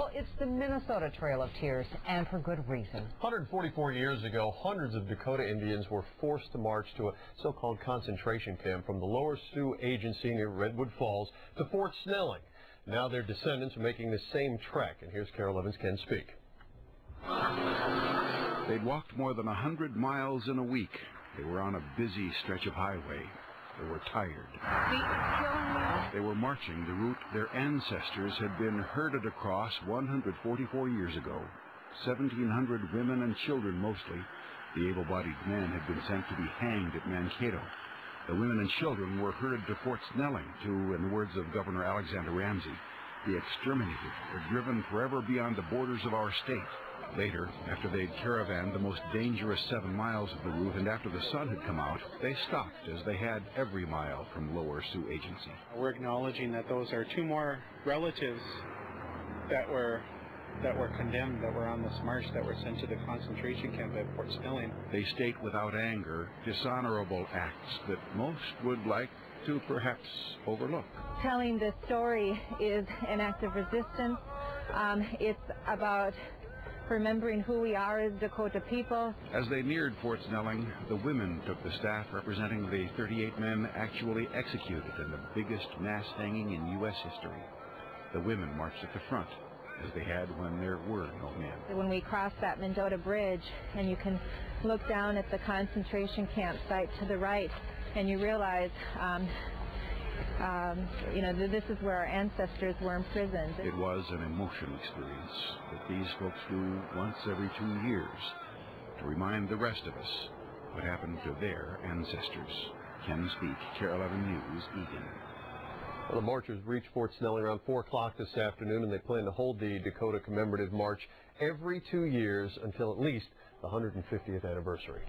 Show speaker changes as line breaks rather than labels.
Well, it's the Minnesota Trail of Tears, and for good reason.
144 years ago, hundreds of Dakota Indians were forced to march to a so-called concentration camp from the Lower Sioux Agency near Redwood Falls to Fort Snelling. Now their descendants are making the same trek, and here's Carol Evans Ken speak.
They'd walked more than 100 miles in a week. They were on a busy stretch of highway. They were tired. They were marching the route their ancestors had been herded across 144 years ago. 1,700 women and children mostly. The able-bodied men had been sent to be hanged at Mankato. The women and children were herded to Fort Snelling to, in the words of Governor Alexander Ramsey, be exterminated or driven forever beyond the borders of our state. Later, after they'd caravanned the most dangerous 7 miles of the route and after the sun had come out, they stopped as they had every mile from Lower Sioux Agency.
We're acknowledging that those are two more relatives that were condemned, that were on this march, that were sent to the concentration camp at Fort Snelling.
They state without anger dishonorable acts that most would like to perhaps overlook.
Telling this story is an act of resistance. It's about remembering who we are as Dakota people.
As they neared Fort Snelling, the women took the staff representing the 38 men actually executed in the biggest mass hanging in U.S. history. The women marched at the front, as they had when there were no men.
When we cross that Mendota Bridge, and you can look down at the concentration campsite to the right, and you realize this is where our ancestors were imprisoned.
It was an emotional experience that these folks do once every 2 years to remind the rest of us what happened to their ancestors. Ken Speak, Carol Evans News, Eagan.
Well, the marchers reached Fort Snelling around 4 o'clock this afternoon, and they plan to hold the Dakota commemorative march every 2 years until at least the 150th anniversary.